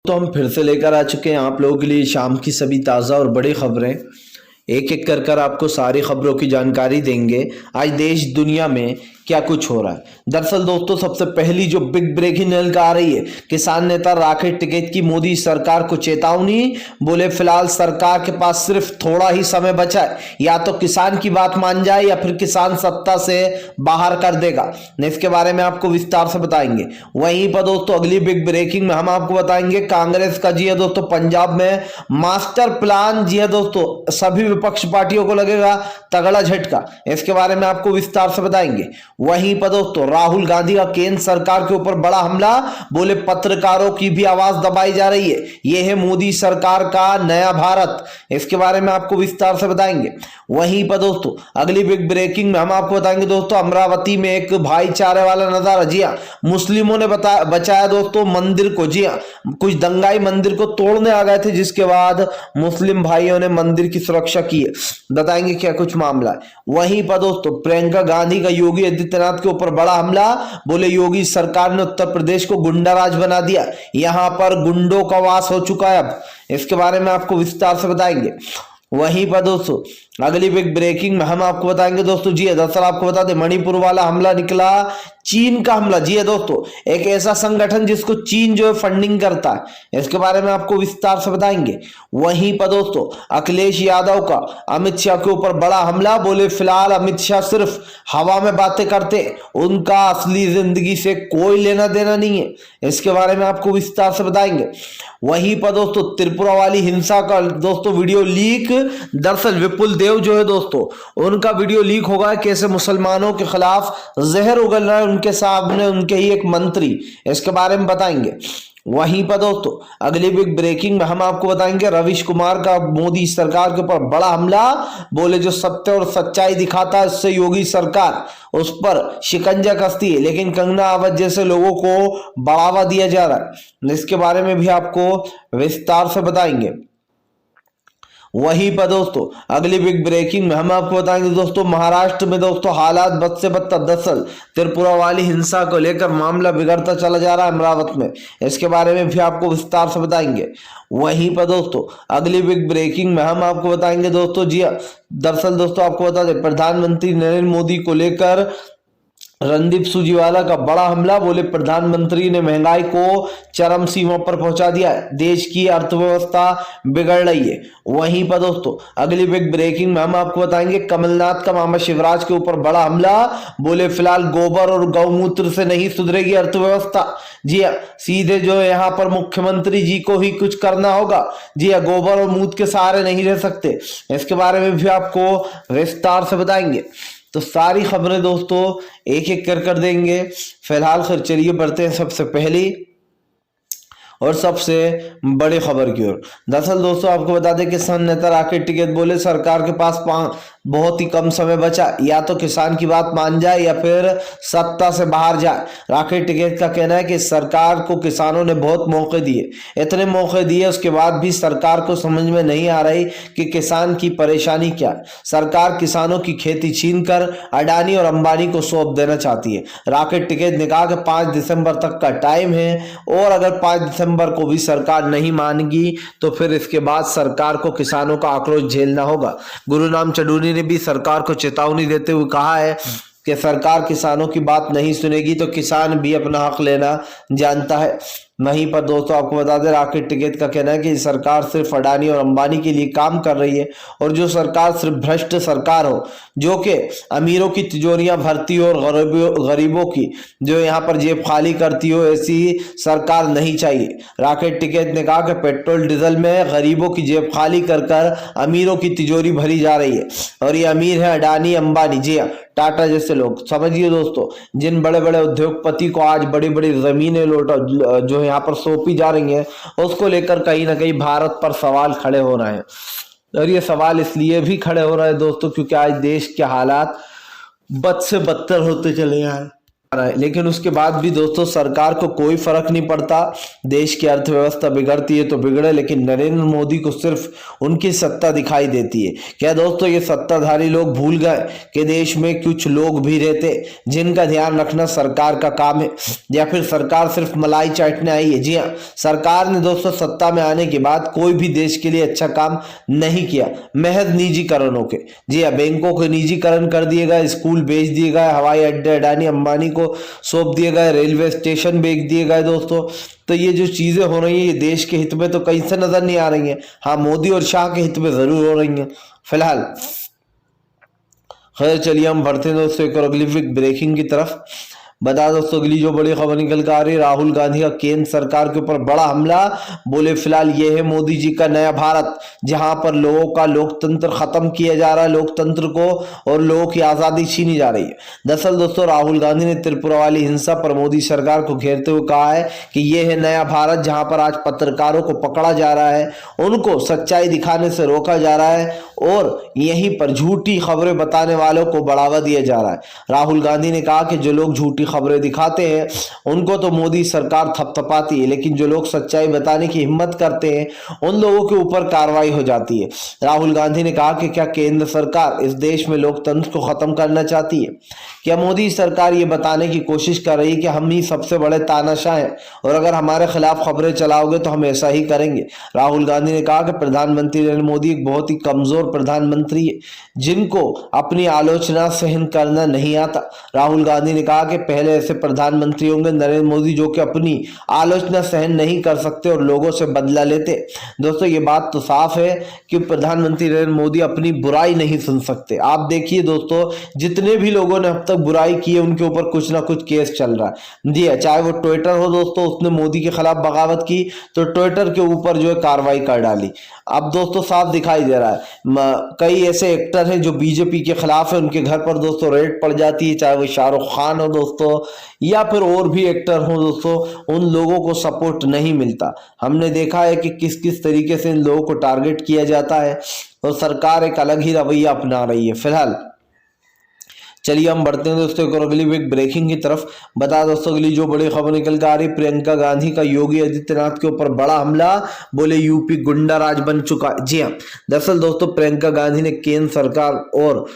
तो हम फिर से लेकर आ चुके हैं आप लोगों के लिए शाम की सभी ताज़ा और बड़ी खबरें। एक एक कर आपको सारी खबरों की जानकारी देंगे। आज देश दुनिया में क्या कुछ हो रहा है। दरअसल दोस्तों, सबसे पहली जो बिग ब्रेकिंग न्यूज आ रही है, किसान नेता राकेश टिकैत की मोदी सरकार को चेतावनी। बोले फिलहाल सरकार के पास सिर्फ थोड़ा ही समय बचा है, या तो किसान की बात मान जाए या फिर किसान सत्ता से बाहर कर देगा। इसके बारे में आपको विस्तार से बताएंगे। वहीं पर दोस्तों अगली बिग ब्रेकिंग में हम आपको बताएंगे कांग्रेस का जी है दोस्तों पंजाब में मास्टर प्लान। जी है दोस्तों, सभी विपक्ष पार्टियों को लगेगा तगड़ा झटका। इसके बारे में आपको विस्तार से बताएंगे। वहीं पर दोस्तों राहुल गांधी का केंद्र सरकार के ऊपर बड़ा हमला। बोले पत्रकारों की भी आवाज दबाई जा रही है, यह है मोदी सरकार का नया भारत। इसके बारे में आपको विस्तार से बताएंगे। वहीं पर दोस्तों अगली बिग ब्रेकिंग में हम आपको बताएंगे दोस्तों अमरावती में एक भाईचारे वाला नजारा। जी हाँ, मुस्लिमों ने बचाया दोस्तों मंदिर को। जी हाँ, कुछ दंगाई मंदिर को तोड़ने आ गए थे, जिसके बाद मुस्लिम भाइयों ने मंदिर की सुरक्षा की है। बताएंगे क्या कुछ मामला है। वहीं पर दोस्तों प्रियंका गांधी का योगी आदित्यनाथ के ऊपर बड़ा हमला। बोले योगी सरकार ने उत्तर प्रदेश को गुंडा राज बना दिया, यहां पर गुंडों का वास हो चुका है अब। इसके बारे में आपको विस्तार से बताएंगे। वहीं पर दोस्तों अगली बिग ब्रेकिंग में हम आपको बताएंगे दोस्तों, जी है दरअसल आपको बता दें मणिपुर वाला हमला निकला चीन का हमला। जी है दोस्तों, एक ऐसा संगठन जिसको चीन जो है फंडिंग करता है। इसके बारे में आपको विस्तार से बताएंगे। वहीं पर दोस्तों अखिलेश यादव का अमित शाह के ऊपर बड़ा हमला। बोले फिलहाल अमित शाह सिर्फ हवा में बातें करते, उनका असली जिंदगी से कोई लेना देना नहीं है। इसके बारे में आपको विस्तार से बताएंगे। वहीं पर दोस्तों त्रिपुरा वाली हिंसा का दोस्तों वीडियो लीक। दरअसल विपुल देव जो है दोस्तों, उनका वीडियो लीक होगा कैसे मुसलमानों के खिलाफ जहर उगल रहा है उनके सामने उनके ही एक मंत्री। इसके बारे में बताएंगे। वहीं पर दोस्तों अगली बिग ब्रेकिंग में हम आपको बताएंगे रवीश कुमार का मोदी सरकार के ऊपर बड़ा हमला। बोले जो सत्य और सच्चाई दिखाता है उससे योगी सरकार उस पर शिकंजा कसती है, लेकिन कंगना राणावत जैसे लोगों को बढ़ावा दिया जा रहा है। इसके बारे में भी आपको विस्तार से बताएंगे। वहीं पर दोस्तों अगली बिग ब्रेकिंग में हम आपको बताएंगे दोस्तों महाराष्ट्र में दोस्तों हालात बद से बदतर। दरअसल त्रिपुरा वाली हिंसा को लेकर मामला बिगड़ता चला जा रहा है अमरावती में। इसके बारे में भी आपको विस्तार से बताएंगे। वहीं पर दोस्तों अगली बिग ब्रेकिंग में हम आपको बताएंगे दोस्तों, जी दरअसल दोस्तों आपको बता दें प्रधानमंत्री नरेंद्र मोदी को लेकर रणदीप सुरजेवाला का बड़ा हमला। बोले प्रधानमंत्री ने महंगाई को चरम सीमा पर पहुंचा दिया है, देश की अर्थव्यवस्था बिगड़ रही है। वहीं पर दोस्तों अगली बिग ब्रेकिंग में हम आपको बताएंगे कमलनाथ का मामा शिवराज के ऊपर बड़ा हमला। बोले फिलहाल गोबर और गौमूत्र से नहीं सुधरेगी अर्थव्यवस्था। जी हाँ, सीधे जो है यहाँ पर मुख्यमंत्री जी को ही कुछ करना होगा। जी हाँ, गोबर और मूत्र के सहारे नहीं रह सकते। इसके बारे में भी आपको विस्तार से बताएंगे। तो सारी खबरें दोस्तों एक एक कर देंगे। फिलहाल खैर चलिए बढ़ते हैं सबसे पहली और सबसे बड़ी खबर की ओर। दरअसल दोस्तों आपको बता दें किसान नेता राकेश टिकैत बोले सरकार के पास बहुत ही कम समय बचा, या तो किसान की बात मान जाए या फिर सत्ता से बाहर जाए। राकेश टिकैत का कहना है कि सरकार को किसानों ने बहुत मौके दिए, इतने मौके दिए उसके बाद भी सरकार को समझ में नहीं आ रही कि किसान की परेशानी क्या है। सरकार किसानों की खेती छीनकर अडानी और अंबानी को सौंप देना चाहती है। राकेश टिकैत ने कहा कि 5 दिसंबर तक का टाइम है और अगर 5 दिसंबर को भी सरकार नहीं मानेगी तो फिर इसके बाद सरकार को किसानों का आक्रोश झेलना होगा। गुरुनाम चडूनी ने भी सरकार को चेतावनी देते हुए कहा है कि सरकार किसानों की बात नहीं सुनेगी तो किसान भी अपना हक लेना जानता है। वहीं पर दोस्तों आपको बता दें राकेश टिकैत का कहना है कि सरकार सिर्फ अडानी और अंबानी के लिए काम कर रही है और जो सरकार सिर्फ भ्रष्ट सरकार हो जो कि अमीरों की तिजोरियां भरती हो और गरीबों की जो यहाँ पर जेब खाली करती हो, ऐसी सरकार नहीं चाहिए। राकेश टिकैत ने कहा कि पेट्रोल डीजल में गरीबों की जेब खाली कर अमीरों की तिजोरी भरी जा रही है और ये अमीर है अडानी अंबानी, जी हाँ टाटा जैसे लोग। समझिए दोस्तों, जिन बड़े बड़े उद्योगपति को आज बड़ी बड़ी जमीनें जो यहाँ पर सौंपी जा रही हैं उसको लेकर कहीं ना कहीं भारत पर सवाल खड़े हो रहे हैं। और ये सवाल इसलिए भी खड़े हो रहे हैं दोस्तों क्योंकि आज देश के हालात बद से बदतर होते चले हैं। रहा है, लेकिन उसके बाद भी दोस्तों सरकार को कोई फर्क नहीं पड़ता। देश की अर्थव्यवस्था बिगड़ती है तो बिगड़े, लेकिन नरेंद्र मोदी को सिर्फ उनकी सत्ता दिखाई देती है। क्या दोस्तों ये सत्ताधारी लोग भूल गए कि देश में कुछ लोग भी रहते जिनका ध्यान रखना सरकार का काम है, या फिर सरकार सिर्फ मलाई चाटने आई है? जी हाँ, सरकार ने दोस्तों सत्ता में आने के बाद कोई भी देश के लिए अच्छा काम नहीं किया, महज निजीकरणों के। जी हाँ, बैंकों को निजीकरण कर दिए गए, स्कूल बेच दिए गए, हवाई अड्डे अडानी अंबानी को सौंप दिए गए, रेलवे स्टेशन बेच दिए गए दोस्तों। तो ये जो चीजें हो रही है ये देश के हित में तो कहीं से नजर नहीं आ रही हैं। हाँ, मोदी और शाह के हित में जरूर हो रही हैं फिलहाल। खैर चलिए हम बढ़ते हैं दोस्तों एक और अगली ब्रेकिंग की तरफ। बता दोस्तों अगली जो बड़ी खबर निकल कर आ रही है, राहुल गांधी का केंद्र सरकार के ऊपर बड़ा हमला। बोले फिलहाल ये है मोदी जी का नया भारत, जहां पर लोगों का लोकतंत्र खत्म किया जा रहा है, लोकतंत्र को और लोगों की आजादी छीनी जा रही है। दरअसल दोस्तों राहुल गांधी ने त्रिपुरा वाली हिंसा पर मोदी सरकार को घेरते हुए कहा है कि ये है नया भारत, जहां पर आज पत्रकारों को पकड़ा जा रहा है, उनको सच्चाई दिखाने से रोका जा रहा है और यहीं पर झूठी खबरें बताने वालों को बढ़ावा दिया जा रहा है। राहुल गांधी ने कहा कि जो लोग झूठी खबरें दिखाते हैं उनको तो मोदी सरकार थपथपाती है, लेकिन जो लोग सच्चाई बताने की हिम्मत करते हैं उन लोगों के ऊपर कार्रवाई हो जाती है। राहुल गांधी ने कहा कि क्या केंद्र सरकार इस देश में लोकतंत्र को खत्म करना चाहती है? क्या मोदी सरकार ये बताने की कोशिश कर रही है कि हम ही सबसे बड़े तानाशाह हैं और अगर हमारे खिलाफ खबरें चलाओगे तो हम ऐसा ही करेंगे? राहुल गांधी ने कहा कि प्रधानमंत्री नरेंद्र मोदी एक बहुत ही कमजोर प्रधानमंत्री है जिनको अपनी आलोचना सहन करना नहीं आता। राहुल गांधी ने कहा कि पहले ऐसे प्रधानमंत्री होंगे नरेंद्र मोदी जो कि अपनी आलोचना सहन नहीं कर सकते और लोगों से बदला लेते। दोस्तों ये बात तो साफ है कि प्रधानमंत्री नरेंद्र मोदी अपनी बुराई नहीं सुन सकते। आप देखिए दोस्तों जितने भी लोगों ने अब तक बुराई की है उनके ऊपर कुछ ना कुछ केस चल रहा है। जी चाहे वो ट्विटर हो दोस्तों, उसने मोदी के खिलाफ बगावत की तो ट्विटर के ऊपर जो है कार्रवाई कर डाली। अब दोस्तों साफ दिखाई दे रहा है कई ऐसे एक्टर हैं जो बीजेपी के खिलाफ है, उनके घर पर दोस्तों रेड पड़ जाती है, चाहे वो शाहरुख खान हो दोस्तों या फिर और भी एक्टर हो दोस्तों, उन लोगों को सपोर्ट नहीं मिलता। हमने देखा है कि किस किस तरीके से इन लोगों को टारगेट किया जाता है और सरकार एक अलग ही रवैया अपना रही है फिलहाल। चलिए हम बढ़ते हैं दोस्तों एक और अगली ब्रेकिंग की तरफ। बता दोस्तों अगली जो बड़ी खबर निकल कर आ रही, प्रियंका गांधी का योगी आदित्यनाथ के ऊपर बड़ा हमला। बोले यूपी गुंडा राज बन चुका। जी हाँ, दरअसल दोस्तों प्रियंका गांधी ने केंद्र सरकार और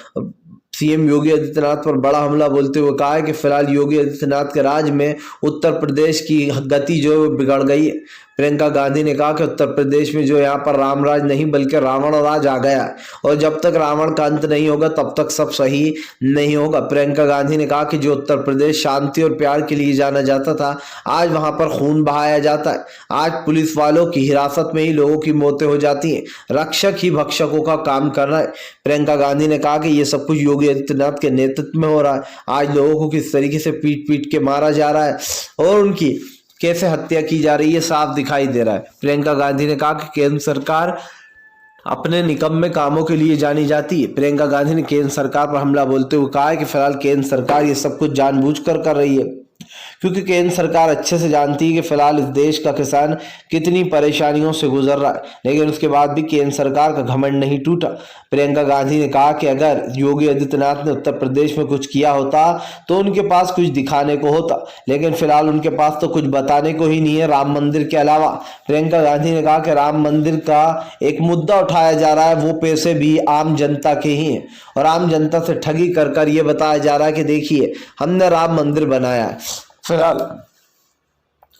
सीएम योगी आदित्यनाथ पर बड़ा हमला बोलते हुए कहा है कि फिलहाल योगी आदित्यनाथ के राज में उत्तर प्रदेश की गति जो है बिगड़ गई है। प्रियंका गांधी ने कहा कि उत्तर प्रदेश में जो यहाँ पर राम राज नहीं बल्कि रावण राज आ गया है और जब तक रावण का अंत नहीं होगा तब तक सब सही नहीं होगा। प्रियंका गांधी ने कहा कि जो उत्तर प्रदेश शांति और प्यार के लिए जाना जाता था आज वहां पर खून बहाया जाता है। आज पुलिस वालों की हिरासत में ही लोगों की मौतें हो जाती हैं, रक्षक ही भक्षकों का काम कर रहा है। प्रियंका गांधी ने कहा कि ये सब कुछ योगी आदित्यनाथ के नेतृत्व में हो रहा है। आज लोगों को किस तरीके से पीट पीट के मारा जा रहा है और उनकी कैसे हत्या की जा रही है साफ दिखाई दे रहा है। प्रियंका गांधी ने कहा कि केंद्र सरकार अपने निकम्मे कामों के लिए जानी जाती है। प्रियंका गांधी ने केंद्र सरकार पर हमला बोलते हुए कहा है कि फिलहाल केंद्र सरकार ये सब कुछ जानबूझकर कर रही है क्योंकि केंद्र सरकार अच्छे से जानती है कि फिलहाल इस देश का किसान कितनी परेशानियों से गुजर रहा है, लेकिन उसके बाद भी केंद्र सरकार का घमंड नहीं टूटा। प्रियंका गांधी ने कहा कि अगर योगी आदित्यनाथ ने उत्तर प्रदेश में कुछ किया होता तो उनके पास कुछ दिखाने को होता, लेकिन फिलहाल उनके पास तो कुछ बताने को ही नहीं है राम मंदिर के अलावा। प्रियंका गांधी ने कहा कि राम मंदिर का एक मुद्दा उठाया जा रहा है, वो पैसे भी आम जनता के ही हैं और आम जनता से ठगी कर कर ये बताया जा रहा है कि देखिए हमने राम मंदिर बनाया है फिलहाल।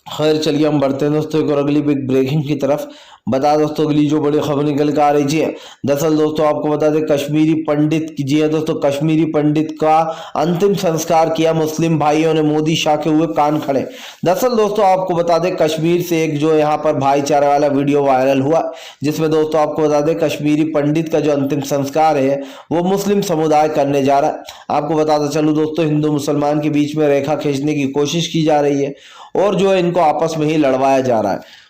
खैर चलिए हम बढ़ते हैं दोस्तों एक और अगली बिग ब्रेकिंग की तरफ। बता दोस्तों अगली जो बड़ी खबर निकल कर आ रही है, दरअसल दोस्तों आपको बता दें कश्मीरी पंडित जी है दोस्तों, कश्मीरी पंडित का अंतिम संस्कार किया मुस्लिम भाइयों ने, मोदी शाह के हुए कान खड़े। दरअसल दोस्तों आपको बता दें कश्मीर से एक जो यहाँ पर भाईचारा वाला वीडियो वायरल हुआ जिसमें दोस्तों आपको बता दें कश्मीरी पंडित का जो अंतिम संस्कार है वो मुस्लिम समुदाय करने जा रहा है। आपको बताता चलूँ दोस्तों हिंदू मुसलमान के बीच में रेखा खींचने की कोशिश की जा रही है और जो है इनको आपस में ही लड़वाया जा रहा है।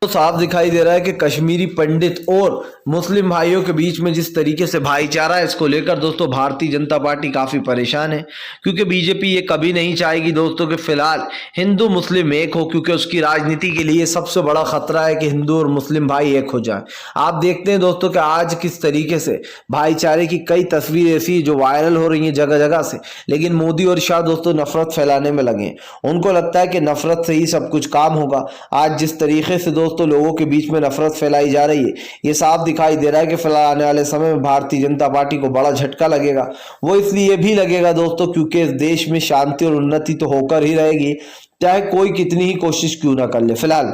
तो साफ दिखाई दे रहा है कि कश्मीरी पंडित और मुस्लिम भाइयों के बीच में जिस तरीके से भाईचारा है, इसको लेकर दोस्तों भारतीय जनता पार्टी काफी परेशान है, क्योंकि बीजेपी ये कभी नहीं चाहेगी दोस्तों कि फिलहाल हिंदू मुस्लिम एक हो, क्योंकि उसकी राजनीति के लिए सबसे बड़ा खतरा है कि हिंदू और मुस्लिम भाई एक हो जाए। आप देखते हैं दोस्तों कि आज किस तरीके से भाईचारे की कई तस्वीरें ऐसी जो वायरल हो रही हैं जगह जगह से, लेकिन मोदी और शाह दोस्तों नफरत फैलाने में लगे हैं। उनको लगता है कि नफरत से ही सब कुछ काम होगा। आज जिस तरीके से दोस्तों लोगों के बीच में नफरत फैलाई जा रही है, ये साफ दिखाई दे रहा है कि फिलहाल आने वाले समय में भारतीय जनता पार्टी को बड़ा झटका लगेगा। वो इसलिए भी लगेगा दोस्तों क्योंकि इस देश में शांति और उन्नति तो होकर ही रहेगी, चाहे कोई कितनी ही कोशिश क्यों ना कर ले। फिलहाल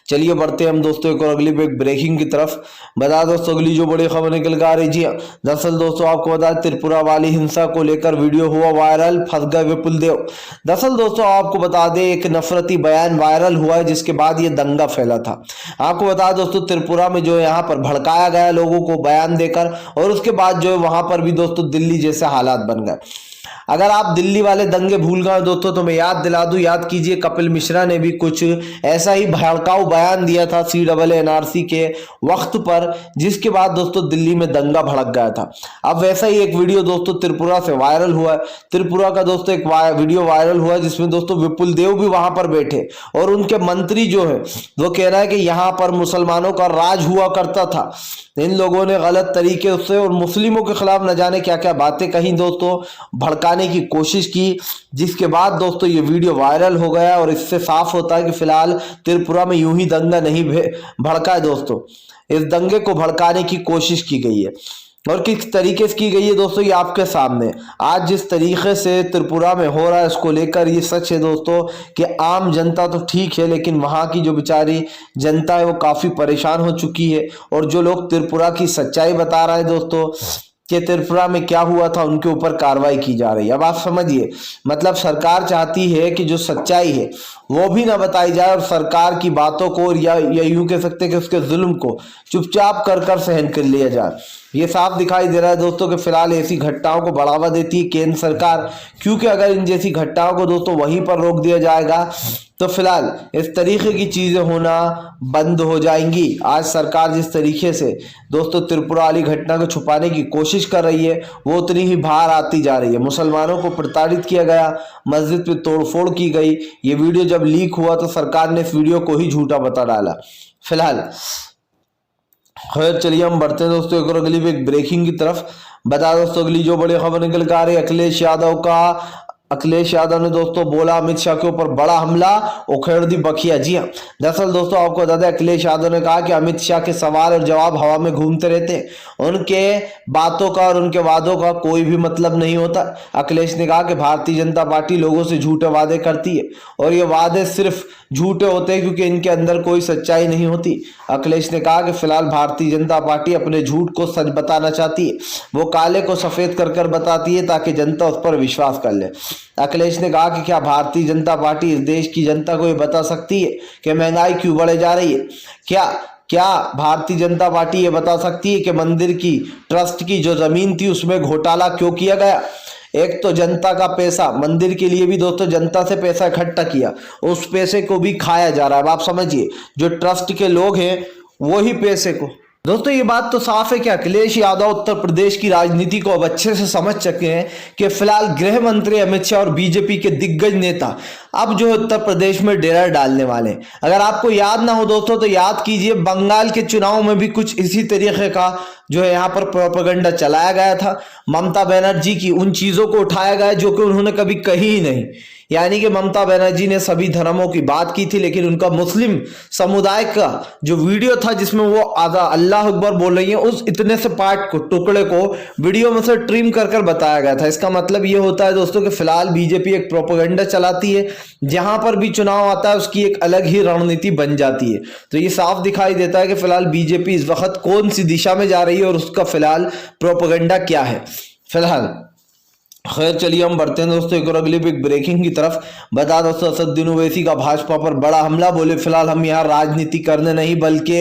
चलिए बढ़ते हैं हम दोस्तों एक और अगली ब्रेकिंग की तरफ। बता दोस्तों अगली जो बड़ी खबर निकल कर आ रही, जी दरअसल दोस्तों आपको बता त्रिपुरा वाली हिंसा को लेकर वीडियो हुआ वायरल, फंस गए विपुल देव। दरअसल दोस्तों आपको बता दें एक नफरती बयान वायरल हुआ है जिसके बाद ये दंगा फैला था। आपको बता दोस्तों त्रिपुरा में जो यहाँ पर भड़काया गया लोगों को बयान देकर, और उसके बाद जो है वहां पर भी दोस्तों दिल्ली जैसे हालात बन गए। अगर आप दिल्ली वाले दंगे भूल गए दोस्तों तो मैं याद दिला दूं, याद कीजिए कपिल मिश्रा ने भी कुछ ऐसा ही भड़काऊ बयान दिया था CAA के वक्त पर, जिसके बाद दोस्तों दिल्ली में दंगा भड़क गया था। अब वैसा ही एक वीडियो दोस्तों त्रिपुरा से वायरल हुआ है। त्रिपुरा का दोस्तों एक वीडियो वायरल हुआ है जिसमें दोस्तों विपुल देव भी वहां पर बैठे और उनके मंत्री जो है वो कह रहा है कि यहाँ पर मुसलमानों का राज हुआ करता था, इन लोगों ने गलत तरीके से और मुस्लिमों के खिलाफ न जाने क्या क्या बातें कही दोस्तों, भड़काने की कोशिश की, जिसके बाद दोस्तों ये वीडियो वायरल हो गया। और इससे साफ होता है कि फिलहाल त्रिपुरा में यूं ही दंगा नहीं भड़का है दोस्तों, इस दंगे को भड़काने की कोशिश की गई है। और किस तरीके से की गई है दोस्तों ये आपके सामने आज जिस तरीके से त्रिपुरा में हो रहा है इसको लेकर ये सच है दोस्तों कि आम जनता तो ठीक है, लेकिन वहां की जो बेचारी जनता है वो काफी परेशान हो चुकी है। और जो लोग त्रिपुरा की सच्चाई बता रहे हैं दोस्तों कि त्रिपुरा में क्या हुआ था, उनके ऊपर कार्रवाई की जा रही है। अब आप समझिए, मतलब सरकार चाहती है कि जो सच्चाई है वो भी ना बताई जाए और सरकार की बातों को या यूं कह सकते हैं कि उसके जुल्म को चुपचाप कर सहन कर लिया जाए। ये साफ दिखाई दे रहा है दोस्तों कि फिलहाल ऐसी घटनाओं को बढ़ावा देती है केंद्र सरकार, क्योंकि अगर इन जैसी घटनाओं को दोस्तों वहीं पर रोक दिया जाएगा तो फिलहाल इस तरीके की चीजें होना बंद हो जाएंगी। आज सरकार जिस तरीके से दोस्तों त्रिपुरा वाली घटना को छुपाने की कोशिश कर रही है वो उतनी ही बाहर आती जा रही है। मुसलमानों को प्रताड़ित किया गया, मस्जिद पे तोड़फोड़ की गई। ये वीडियो जब लीक हुआ तो सरकार ने इस वीडियो को ही झूठा बता डाला। फिलहाल खैर चलिए हम बढ़ते हैं दोस्तों एक और अगली ब्रेकिंग की तरफ। बता दोस्तों अगली जो बड़ी खबर निकल कर आ रही है अखिलेश यादव ने दोस्तों बोला अमित शाह के ऊपर बड़ा हमला, उखेड़ दी बखिया। जी हाँ, दरअसल दोस्तों आपको बता दें अखिलेश यादव ने कहा कि अमित शाह के सवाल और जवाब हवा में घूमते रहते हैं, उनके बातों का और उनके वादों का कोई भी मतलब नहीं होता। अखिलेश ने कहा कि भारतीय जनता पार्टी लोगों से झूठे वादे करती है और ये वादे सिर्फ झूठे होते हैं क्योंकि इनके अंदर कोई सच्चाई नहीं होती। अखिलेश ने कहा कि फिलहाल भारतीय जनता पार्टी अपने झूठ को सच बताना चाहती है, वो काले को सफेद कर बताती है ताकि जनता उस पर विश्वास कर ले। अखिलेश ने कहा कि क्या भारतीय जनता पार्टी इस देश की जनता को ये बता सकती है कि महंगाई क्यों बढ़े जा रही है? क्या भारतीय जनता पार्टी ये बता सकती है कि मंदिर की ट्रस्ट की जो जमीन थी उसमें घोटाला क्यों किया गया? एक तो जनता का पैसा, मंदिर के लिए भी दोस्तों जनता से पैसा इकट्ठा किया, उस पैसे को भी खाया जा रहा है। अब आप समझिए जो ट्रस्ट के लोग हैं वही पैसे को, दोस्तों ये बात तो साफ है कि अखिलेश यादव उत्तर प्रदेश की राजनीति को अब अच्छे से समझ चुके हैं कि फिलहाल गृह मंत्री अमित शाह और बीजेपी के दिग्गज नेता अब जो है उत्तर प्रदेश में डेरा डालने वाले हैं। अगर आपको याद ना हो दोस्तों तो याद कीजिए बंगाल के चुनाव में भी कुछ इसी तरीके का जो है यहाँ पर प्रोपेगेंडा चलाया गया था। ममता बनर्जी की उन चीजों को उठाया गया जो कि उन्होंने कभी कही ही नहीं। यानी कि ममता बनर्जी ने सभी धर्मों की बात की थी, लेकिन उनका मुस्लिम समुदाय का जो वीडियो था जिसमें वो आधा अल्लाह अकबर बोल रही है, उस इतने से पार्ट को, टुकड़े को वीडियो में से ट्रिम कर बताया गया था। इसका मतलब ये होता है दोस्तों कि फिलहाल बीजेपी एक प्रोपेगेंडा चलाती है, जहां पर भी चुनाव आता है उसकी एक अलग ही रणनीति बन जाती है। तो ये साफ दिखाई देता है कि फिलहाल बीजेपी इस वक्त कौन सी दिशा में जा रही है और उसका फिलहाल प्रोपेगेंडा क्या है। फिलहाल खैर चलिए हम बढ़ते हैं दोस्तों एक और अगली बिग ब्रेकिंग की तरफ। बता दोस्तों असदुद्दीन ओवैसी का भाजपा पर बड़ा हमला, बोले फिलहाल हम यहाँ राजनीति करने नहीं बल्कि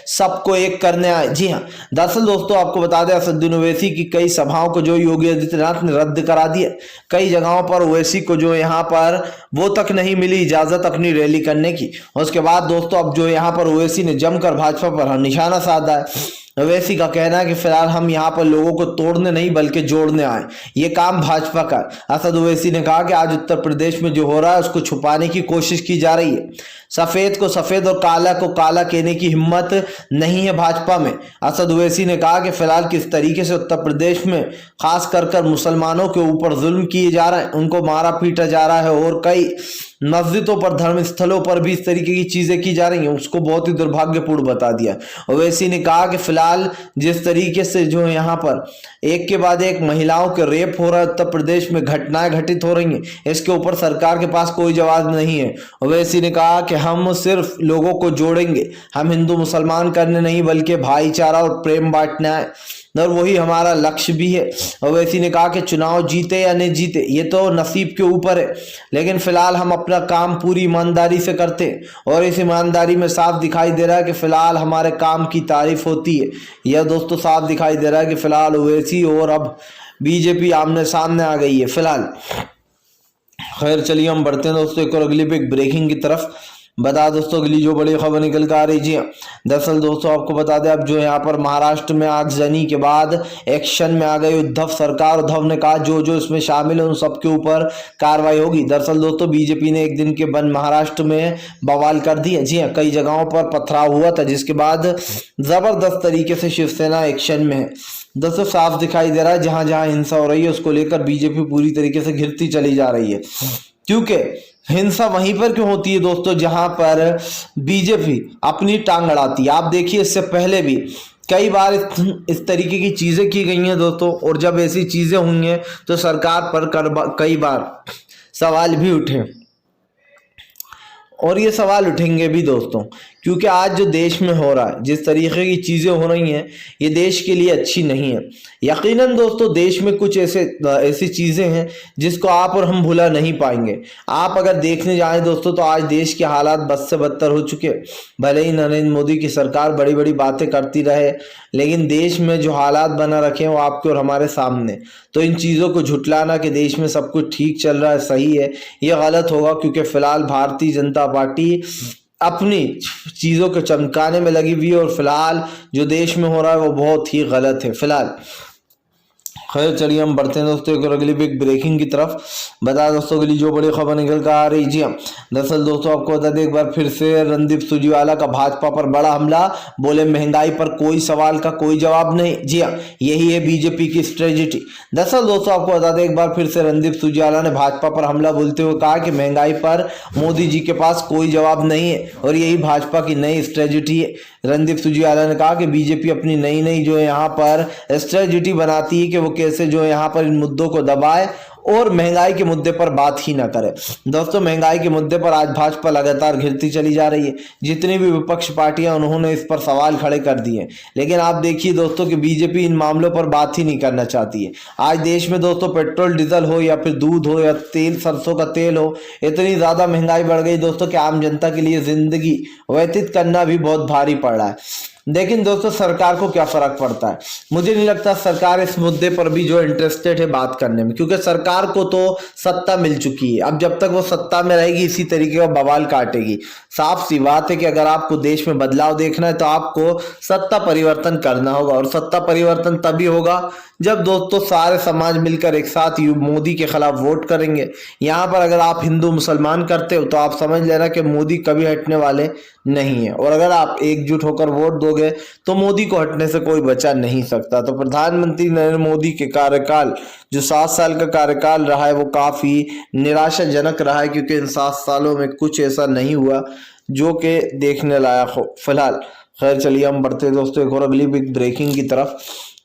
सबको एक करने आए। जी हाँ, दरअसल दोस्तों आपको बता दें असदुद्दीन ओवैसी की कई सभाओं को जो योगी आदित्यनाथ ने रद्द करा दिया। कई जगहों पर ओवैसी को जो यहाँ पर वो तक नहीं मिली इजाजत अपनी रैली करने की। उसके बाद दोस्तों अब जो यहाँ पर ओवैसी ने जमकर भाजपा पर निशाना साधा है। ओवैसी का कहना है कि फिलहाल हम यहाँ पर लोगों को तोड़ने नहीं बल्कि जोड़ने आए, ये काम भाजपा का। असद ओवैसी ने कहा कि आज उत्तर प्रदेश में जो हो रहा है उसको छुपाने की कोशिश की जा रही है। सफेद को सफेद और काला को काला कहने की हिम्मत नहीं है भाजपा में। असद ओवैसी ने कहा कि फिलहाल किस तरीके से उत्तर प्रदेश में खास कर मुसलमानों के ऊपर जुल्म किए जा रहे हैं, उनको मारा पीटा जा रहा है और कई मस्जिदों पर धर्म स्थलों पर भी इस तरीके की चीजें की जा रही हैं, उसको बहुत ही दुर्भाग्यपूर्ण बता दिया। ओवैसी ने कहा कि फिलहाल जिस तरीके से जो यहाँ पर एक के बाद एक महिलाओं के रेप हो रहा है, उत्तर प्रदेश में घटनाएं घटित हो रही हैं, इसके ऊपर सरकार के पास कोई जवाब नहीं है। ओवैसी ने कहा कि हम सिर्फ लोगों को जोड़ेंगे, हम हिंदू मुसलमान करने नहीं बल्कि भाईचारा और प्रेम बांटना है और वही हमारा लक्ष्य भी है। ओवैसी ने कहा कि चुनाव जीते या नहीं जीते ये तो नसीब के ऊपर है, लेकिन फिलहाल हम अपना काम पूरी ईमानदारी से करते हैं और इस ईमानदारी में साफ दिखाई दे रहा है कि फिलहाल हमारे काम की तारीफ होती है। यह दोस्तों साफ दिखाई दे रहा है कि फिलहाल ओवैसी और अब बीजेपी आमने सामने आ गई है फिलहाल। खैर चलिए हम बढ़ते हैं दोस्तों एक और अगली बिग ब्रेकिंग की तरफ। बता दोस्तों अगली जो बड़ी खबर निकल कर आ रही जी, दरअसल दोस्तों आपको बता दें अब जो यहाँ पर महाराष्ट्र में आगजनी के बाद एक्शन में आ गई उद्धव सरकार। उद्धव ने कहा जो जो इसमें शामिल है उन सबके ऊपर कार्रवाई होगी। दरअसल दोस्तों बीजेपी ने एक दिन के बंद महाराष्ट्र में बवाल कर दिया। जी हाँ, कई जगहों पर पथराव हुआ था जिसके बाद जबरदस्त तरीके से शिवसेना एक्शन में है। दोस्तों साफ दिखाई दे रहा है जहां जहां हिंसा हो रही है उसको लेकर बीजेपी पूरी तरीके से घिरती चली जा रही है, क्योंकि हिंसा वहीं पर क्यों होती है दोस्तों जहां पर बीजेपी अपनी टांग अड़ाती है। आप देखिए इससे पहले भी कई बार इस तरीके की चीजें की गई हैं दोस्तों, और जब ऐसी चीजें हुई हैं तो सरकार पर कई बार सवाल भी उठे और ये सवाल उठेंगे भी दोस्तों, क्योंकि आज जो देश में हो रहा है जिस तरीके की चीज़ें हो रही हैं ये देश के लिए अच्छी नहीं है। यकीनन दोस्तों देश में कुछ ऐसी चीज़ें हैं जिसको आप और हम भुला नहीं पाएंगे। आप अगर देखने जाएं दोस्तों तो आज देश के हालात बद से बदतर हो चुके। भले ही नरेंद्र मोदी की सरकार बड़ी बड़ी बातें करती रहे, लेकिन देश में जो हालात बना रखे हैं वो आपके और हमारे सामने। तो इन चीज़ों को झुटलाना कि देश में सब कुछ ठीक चल रहा है, सही है, ये गलत होगा, क्योंकि फिलहाल भारतीय जनता पार्टी अपनी चीज़ों को चमकाने में लगी हुई है और फिलहाल जो देश में हो रहा है वो बहुत ही गलत है फिलहाल। खैर चलिए हम बढ़ते हैं दोस्तों एक और अगली बिग ब्रेकिंग की तरफ। बता दोस्तों अगली जो बड़ी खबर निकल कर आ रही जी हाँ, दरअसल दोस्तों आपको बता दें एक बार फिर से रणदीप सुरजेवाला का भाजपा पर बड़ा हमला, बोले महंगाई पर कोई सवाल का कोई जवाब नहीं। जी हाँ, यही है बीजेपी की स्ट्रेटेजी। दरअसल दोस्तों आपको बता दें एक बार फिर से रणदीप सुरजेवाला ने भाजपा पर हमला बोलते हुए कहा कि महंगाई पर मोदी जी के पास कोई जवाब नहीं है और यही भाजपा की नई स्ट्रेटेजी है। रणदीप सुरजेवाला ने कहा कि बीजेपी अपनी नई जो यहाँ पर स्ट्रेटेजी बनाती है कि वो कैसे जो यहाँ पर इन मुद्दों को दबाए और महंगाई के मुद्दे पर बात ही ना करे। दोस्तों महंगाई के मुद्दे पर आज भाजपा लगातार घिरती चली जा रही है। जितनी भी विपक्ष पार्टियां उन्होंने इस पर सवाल खड़े कर दिए, लेकिन आप देखिए दोस्तों कि बीजेपी इन मामलों पर बात ही नहीं करना चाहती है। आज देश में दोस्तों पेट्रोल डीजल हो या फिर दूध हो या तेल सरसों का तेल हो, इतनी ज्यादा महंगाई बढ़ गई दोस्तों कि आम जनता के लिए जिंदगी व्यतीत करना भी बहुत भारी पड़ रहा है। लेकिन दोस्तों सरकार को क्या फर्क पड़ता है? मुझे नहीं लगता सरकार इस मुद्दे पर भी जो इंटरेस्टेड है बात करने में, क्योंकि सरकार को तो सत्ता मिल चुकी है। अब जब तक वो सत्ता में रहेगी इसी तरीके का बवाल काटेगी। साफ सी बात है कि अगर आपको देश में बदलाव देखना है तो आपको सत्ता परिवर्तन करना होगा, और सत्ता परिवर्तन तभी होगा जब दोस्तों सारे समाज मिलकर एक साथ मोदी के खिलाफ वोट करेंगे। यहाँ पर अगर आप हिंदू मुसलमान करते हो तो आप समझ लेना कि मोदी कभी हटने वाले नहीं है, और अगर आप एकजुट होकर वोट दोगे तो मोदी को हटने से कोई बचा नहीं सकता। तो प्रधानमंत्री नरेंद्र मोदी के कार्यकाल जो 7 साल का कार्यकाल रहा है वो काफी निराशाजनक रहा है, क्योंकि इन 7 सालों में कुछ ऐसा नहीं हुआ जो कि देखने लायक हो फिलहाल। खैर चलिए हम बढ़ते हैं दोस्तों एक और अगली बिग ब्रेकिंग की तरफ।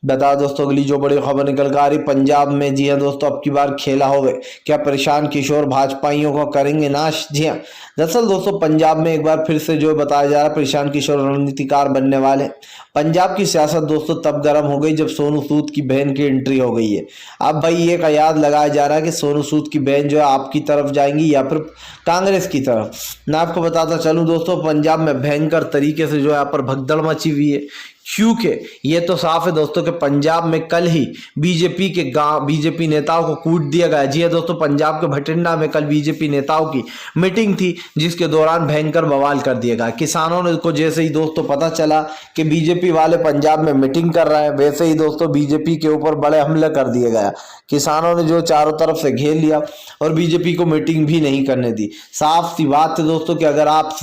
बता दोस्तों अगली जो बड़ी खबर निकल कर आ रही पंजाब में। जी हाँ दोस्तों, अब की बार खेला होवे क्या परेशान किशोर भाजपाइयों को करेंगे नाश। जी हाँ, दरअसल दोस्तों पंजाब में एक बार फिर से जो बताया जा रहा है परेशान किशोर रणनीतिकार बनने वाले। पंजाब की सियासत दोस्तों तब गर्म हो गई जब सोनू सूद की बहन की एंट्री हो गई है। अब भाई ये का याद लगाया जा रहा है कि सोनू सूद की बहन जो है आपकी तरफ जाएंगी या फिर कांग्रेस की तरफ। मैं आपको बताता चलूं दोस्तों, पंजाब में भयंकर तरीके से जो है यहाँ पर भगदड़ मची हुई है, क्योंकि ये तो साफ है दोस्तों कि पंजाब में कल ही बीजेपी नेताओं को कूट दिया गया। जी है दोस्तों, पंजाब के भटिंडा में कल बीजेपी नेताओं की मीटिंग थी जिसके दौरान भयंकर बवाल कर दिया गया। किसानों ने को जैसे ही दोस्तों पता चला कि बीजेपी वाले पंजाब में मीटिंग कर रहे हैं, वैसे ही दोस्तों बीजेपी के ऊपर बड़े हमले कर दिए गया। किसानों ने जो चारों तरफ से घेर लिया और बीजेपी को मीटिंग भी नहीं करने दी। साफ सी बात है दोस्तों कि अगर आप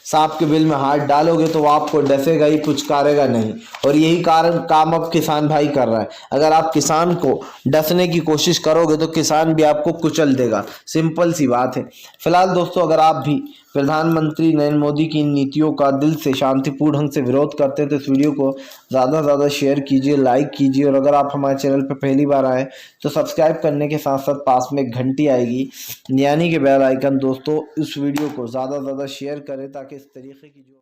सांप के बिल में हाथ डालोगे तो वो आपको डसेगा ही, पुचकारेगा नहीं। और यही कारण काम अब किसान भाई कर रहा है। अगर आप किसान को डसने की कोशिश करोगे तो किसान भी आपको कुचल देगा, सिंपल सी बात है। फिलहाल दोस्तों अगर आप भी प्रधानमंत्री नरेंद्र मोदी की इन नीतियों का दिल से शांतिपूर्ण ढंग से विरोध करते हैं तो इस वीडियो को ज़्यादा से ज़्यादा शेयर कीजिए, लाइक कीजिए। और अगर आप हमारे चैनल पर पहली बार आए तो सब्सक्राइब करने के साथ साथ पास में एक घंटी आएगी यानी कि बेल आइकन। दोस्तों इस वीडियो को ज़्यादा से ज़्यादा शेयर करें ताकि इस तरीके की जो